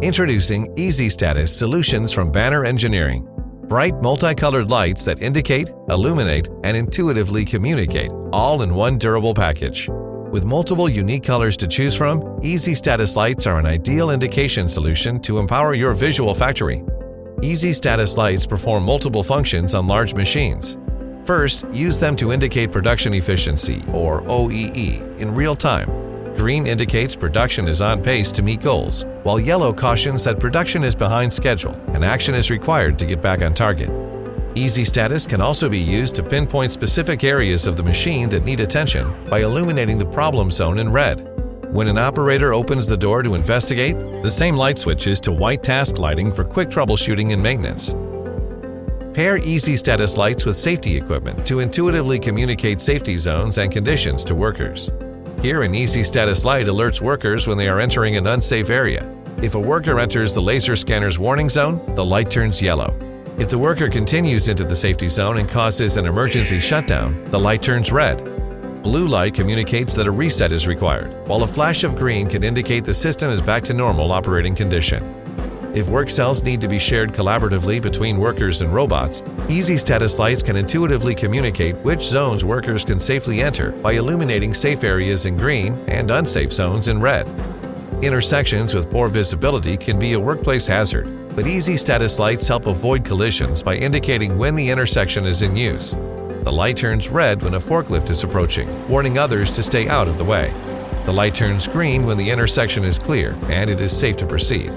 Introducing Easy Status Solutions from Banner Engineering. Bright multicolored lights that indicate, illuminate, and intuitively communicate, all in one durable package. With multiple unique colors to choose from, Easy Status lights are an ideal indication solution to empower your visual factory. Easy Status lights perform multiple functions on large machines. First, use them to indicate production efficiency, or OEE, in real time. Green indicates production is on pace to meet goals, while yellow cautions that production is behind schedule and action is required to get back on target. Easy Status can also be used to pinpoint specific areas of the machine that need attention by illuminating the problem zone in red. When an operator opens the door to investigate, the same light switches to white task lighting for quick troubleshooting and maintenance. Pair Easy Status lights with safety equipment to intuitively communicate safety zones and conditions to workers. Here, an Easy Status light alerts workers when they are entering an unsafe area. If a worker enters the laser scanner's warning zone, the light turns yellow. If the worker continues into the safety zone and causes an emergency shutdown, the light turns red. Blue light communicates that a reset is required, while a flash of green can indicate the system is back to normal operating condition. If work cells need to be shared collaboratively between workers and robots, Easy Status lights can intuitively communicate which zones workers can safely enter by illuminating safe areas in green and unsafe zones in red. Intersections with poor visibility can be a workplace hazard, but Easy Status lights help avoid collisions by indicating when the intersection is in use. The light turns red when a forklift is approaching, warning others to stay out of the way. The light turns green when the intersection is clear and it is safe to proceed.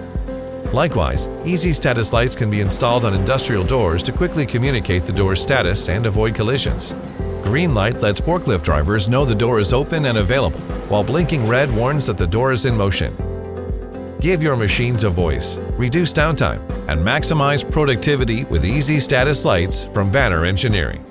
Likewise, Easy Status lights can be installed on industrial doors to quickly communicate the door's status and avoid collisions. Green light lets forklift drivers know the door is open and available, while blinking red warns that the door is in motion. Give your machines a voice, reduce downtime, and maximize productivity with Easy Status lights from Banner Engineering.